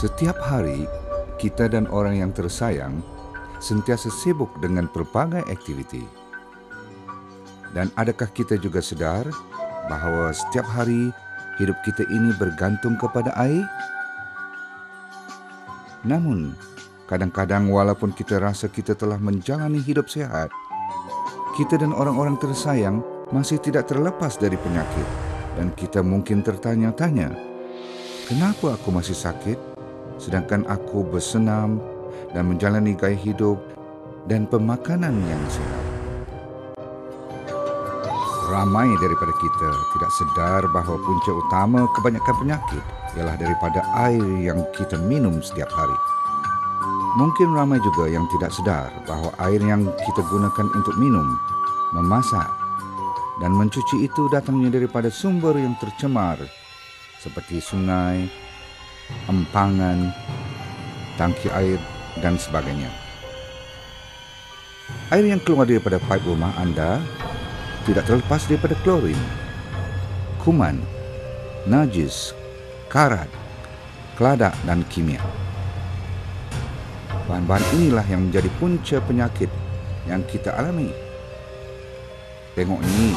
Setiap hari, kita dan orang yang tersayang sentiasa sibuk dengan pelbagai aktiviti. Dan adakah kita juga sedar bahawa setiap hari hidup kita ini bergantung kepada air? Namun, kadang-kadang walaupun kita rasa kita telah menjalani hidup sehat, kita dan orang-orang tersayang masih tidak terlepas dari penyakit. Dan kita mungkin tertanya-tanya, kenapa aku masih sakit, sedangkan aku bersenam dan menjalani gaya hidup dan pemakanan yang sihat? Ramai daripada kita tidak sedar bahawa punca utama kebanyakan penyakit ialah daripada air yang kita minum setiap hari. Mungkin ramai juga yang tidak sedar bahawa air yang kita gunakan untuk minum, memasak dan mencuci itu datangnya daripada sumber yang tercemar seperti sungai, empangan, tangki air dan sebagainya. Air yang keluar daripada paip rumah anda tidak terlepas daripada klorin, kuman, najis, karat, keladak dan kimia. Bahan-bahan inilah yang menjadi punca penyakit yang kita alami. Tengok ni,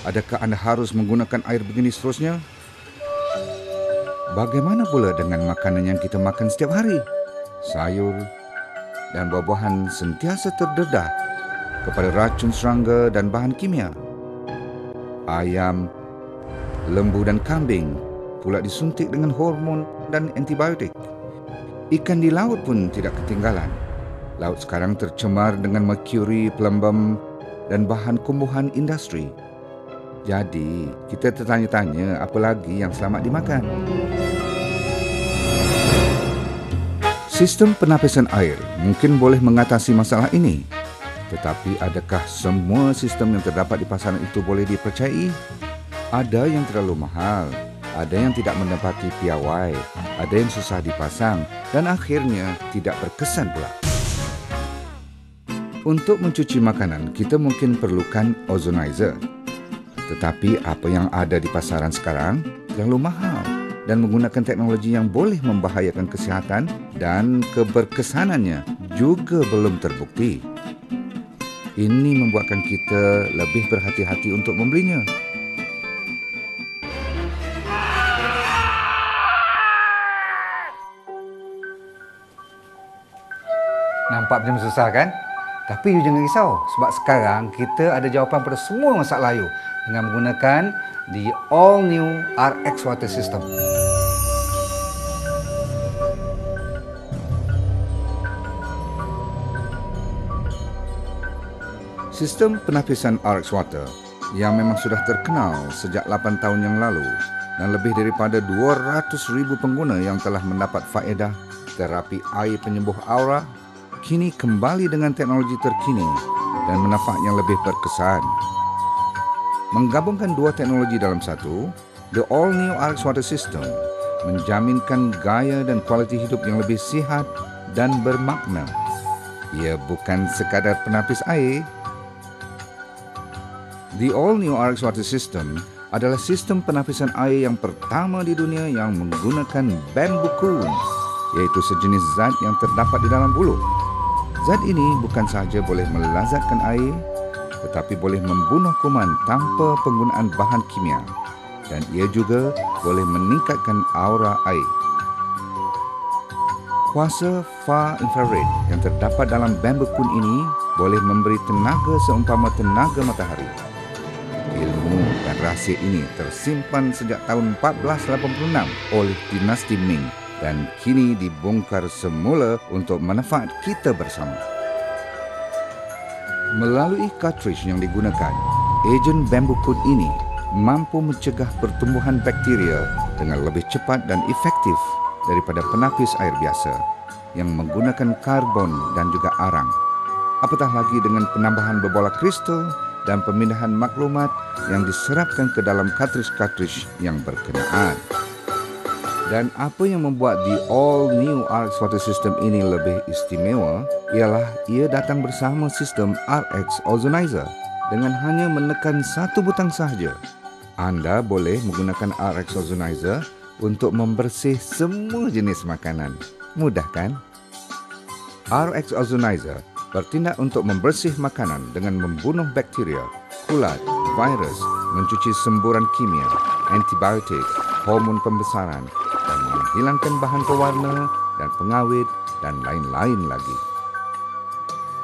adakah anda harus menggunakan air begini seterusnya? Bagaimana pula dengan makanan yang kita makan setiap hari? Sayur dan buah-buahan sentiasa terdedah kepada racun serangga dan bahan kimia. Ayam, lembu dan kambing pula disuntik dengan hormon dan antibiotik. Ikan di laut pun tidak ketinggalan. Laut sekarang tercemar dengan merkuri, pelembab dan bahan kumbuhan industri. Jadi, kita tertanya-tanya apa lagi yang selamat dimakan. Sistem penapisan air mungkin boleh mengatasi masalah ini. Tetapi adakah semua sistem yang terdapat di pasaran itu boleh dipercayai? Ada yang terlalu mahal, ada yang tidak mendapati piawai, ada yang susah dipasang dan akhirnya tidak berkesan pula. Untuk mencuci makanan, kita mungkin perlukan ozonizer. Tetapi apa yang ada di pasaran sekarang terlalu mahal dan menggunakan teknologi yang boleh membahayakan kesihatan dan keberkesanannya juga belum terbukti. Ini membuatkan kita lebih berhati-hati untuk membelinya. Nampak macam susah kan? Tapi you jangan risau sebab sekarang kita ada jawapan pada semua masalah you dengan menggunakan the all new RX Water System. Sistem penapisan RX Water yang memang sudah terkenal sejak 8 tahun yang lalu dan lebih daripada 200,000 pengguna yang telah mendapat faedah terapi air penyembuh aura kini kembali dengan teknologi terkini dan manfaat yang lebih berkesan. Menggabungkan dua teknologi dalam satu, the all new RX Water System menjaminkan gaya dan kualiti hidup yang lebih sihat dan bermakna. Ia bukan sekadar penapis air. The all-new RX Water System adalah sistem penapisan air yang pertama di dunia yang menggunakan bamboo coon, iaitu sejenis zat yang terdapat di dalam bulu. Zat ini bukan sahaja boleh melazatkan air, tetapi boleh membunuh kuman tanpa penggunaan bahan kimia, dan ia juga boleh meningkatkan aura air. Kuasa far infrared yang terdapat dalam bamboo coon ini boleh memberi tenaga seumpama tenaga matahari. Ilmu dan rahsia ini tersimpan sejak tahun 1486 oleh dinasti Ming dan kini dibongkar semula untuk manfaat kita bersama. Melalui cartridge yang digunakan, ejen bamboo coon ini mampu mencegah pertumbuhan bakteria dengan lebih cepat dan efektif daripada penapis air biasa yang menggunakan karbon dan juga arang. Apatah lagi dengan penambahan berbola kristal dan pemindahan maklumat yang diserapkan ke dalam cartridge-cartridge yang berkenaan. Dan apa yang membuat the all-new RX Water System ini lebih istimewa ialah ia datang bersama sistem RX Ozonizer. Dengan hanya menekan satu butang sahaja, anda boleh menggunakan RX Ozonizer untuk membersih semua jenis makanan. Mudah kan? RX Ozonizer bertindak untuk membersih makanan dengan membunuh bakteria, kulat, virus, mencuci semburan kimia, antibiotik, hormon pembesaran dan menghilangkan bahan pewarna dan pengawet dan lain-lain lagi.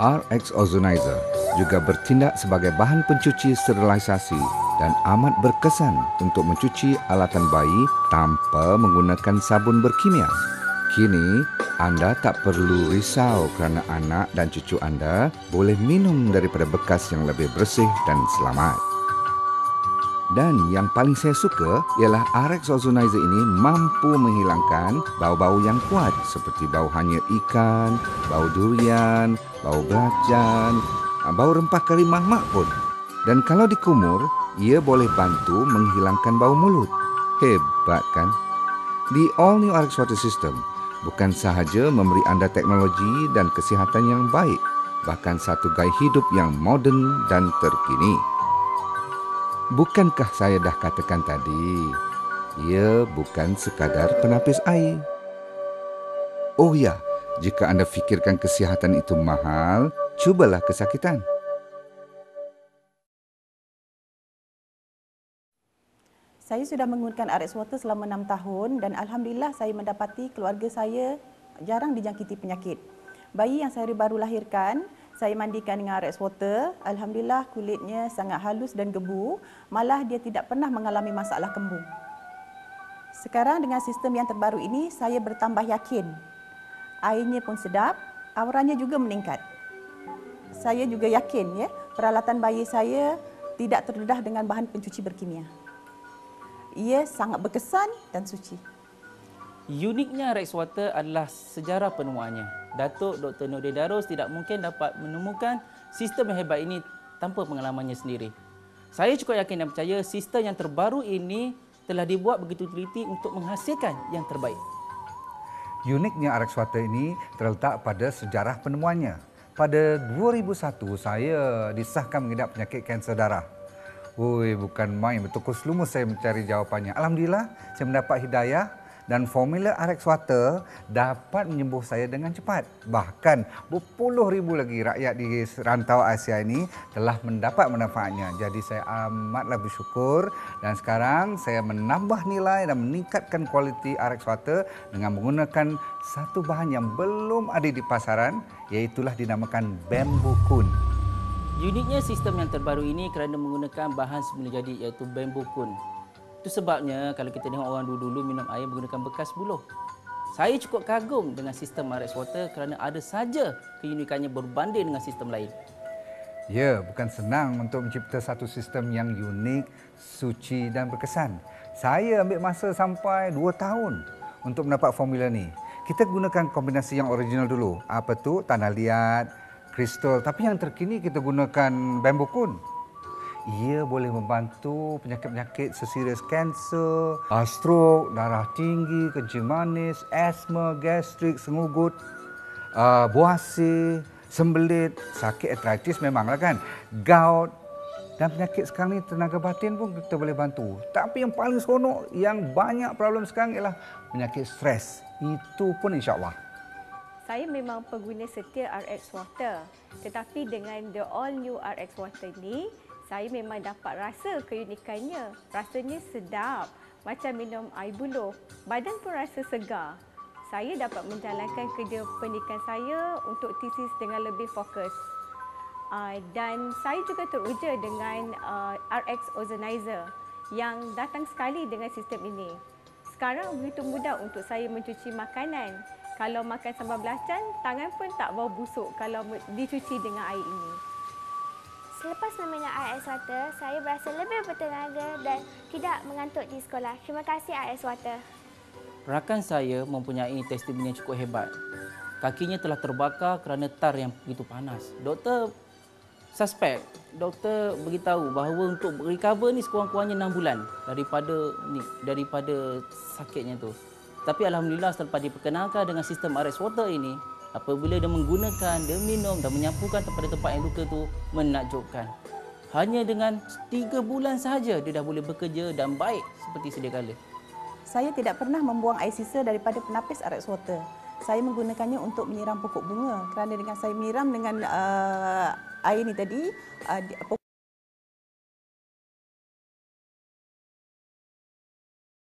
RX Ozonizer juga bertindak sebagai bahan pencuci sterilisasi dan amat berkesan untuk mencuci alatan bayi tanpa menggunakan sabun berkimia. Kini, anda tak perlu risau kerana anak dan cucu anda boleh minum daripada bekas yang lebih bersih dan selamat. Dan yang paling saya suka ialah RX Ozonizer ini mampu menghilangkan bau-bau yang kuat seperti bau hanyir ikan, bau durian, bau belacan, bau rempah kari mahmak pun. Dan kalau dikumur, ia boleh bantu menghilangkan bau mulut. Hebat kan? Di All New RX Water System, bukan sahaja memberi anda teknologi dan kesihatan yang baik, bahkan satu gaya hidup yang moden dan terkini. Bukankah saya dah katakan tadi, ia bukan sekadar penapis air. Oh ya, jika anda fikirkan kesihatan itu mahal, cubalah kesakitan. Saya sudah menggunakan RX Water selama 6 tahun dan alhamdulillah saya mendapati keluarga saya jarang dijangkiti penyakit. Bayi yang saya baru lahirkan, saya mandikan dengan RX Water. Alhamdulillah kulitnya sangat halus dan gebu, malah dia tidak pernah mengalami masalah kembung. Sekarang dengan sistem yang terbaru ini, saya bertambah yakin. Airnya pun sedap, auranya juga meningkat. Saya juga yakin peralatan bayi saya tidak terdedah dengan bahan pencuci berkimia. Ia sangat berkesan dan suci. Uniknya RX Water adalah sejarah penemuannya. Datuk Dr. Nordin Darus tidak mungkin dapat menemukan sistem yang hebat ini tanpa pengalamannya sendiri. Saya cukup yakin dan percaya sistem yang terbaru ini telah dibuat begitu teliti untuk menghasilkan yang terbaik. Uniknya RX Water ini terletak pada sejarah penemuannya. Pada 2001, saya disahkan mengidap penyakit kanser darah. Bukan main, betul selumus saya mencari jawapannya. Alhamdulillah, saya mendapat hidayah dan formula RX Water dapat menyembuh saya dengan cepat. Bahkan berpuluh ribu lagi rakyat di rantau Asia ini telah mendapat manfaatnya. Jadi saya amatlah bersyukur dan sekarang saya menambah nilai dan meningkatkan kualiti RX Water dengan menggunakan satu bahan yang belum ada di pasaran, iaitulah dinamakan bamboo coon. Uniknya sistem yang terbaru ini kerana menggunakan bahan semula jadi iaitu bamboo coon. Itu sebabnya kalau kita tengok orang dulu-dulu minum air menggunakan bekas buluh. Saya cukup kagum dengan sistem RX Water kerana ada saja keunikannya berbanding dengan sistem lain. Ya, bukan senang untuk mencipta satu sistem yang unik, suci dan berkesan. Saya ambil masa sampai 2 tahun untuk mendapat formula ni. Kita gunakan kombinasi yang original dulu. Apa tu? Tanah liat, kristal. Tapi yang terkini kita gunakan bamboo coon. Ia boleh membantu penyakit-penyakit seserius kanser, stroke, darah tinggi, kencing manis, asma, gastrik, sengugut, buasir, sembelit, sakit artritis memanglah kan, gout dan penyakit sekarang ni tenaga batin pun kita boleh bantu. Tapi yang paling seronok, yang banyak problem sekarang ialah penyakit stres. Itu pun insya-Allah. Saya memang pengguna setia RX Water. Tetapi dengan the all new RX Water ni, saya memang dapat rasa keunikannya. Rasanya sedap, macam minum air buluh. Badan pun rasa segar. Saya dapat menjalankan kerja pendidikan saya untuk tesis dengan lebih fokus. Dan saya juga teruja dengan RX Ozonizer yang datang sekali dengan sistem ini. Sekarang begitu mudah untuk saya mencuci makanan. Kalau makan sambal belacan, tangan pun tak bau busuk kalau dicuci dengan air ini. Selepas meminum RX Water, saya berasa lebih bertenaga dan tidak mengantuk di sekolah. Terima kasih RX Water. Rakan saya mempunyai testimoni yang cukup hebat. Kakinya telah terbakar kerana tar yang begitu panas. Doktor beritahu bahawa untuk recover ni sekurang-kurangnya 6 bulan daripada sakitnya tu. Tapi alhamdulillah selepas diperkenalkan dengan sistem RX Water ini, apabila dia menggunakan, dia minum dan menyapukan tempat yang luka tu, menakjubkan. Hanya dengan 3 bulan sahaja dia dah boleh bekerja dan baik seperti sedia kala. Saya tidak pernah membuang air sisa daripada penapis RX Water. Saya menggunakannya untuk menyiram pokok bunga kerana dengan saya menyiram dengan air ni tadi,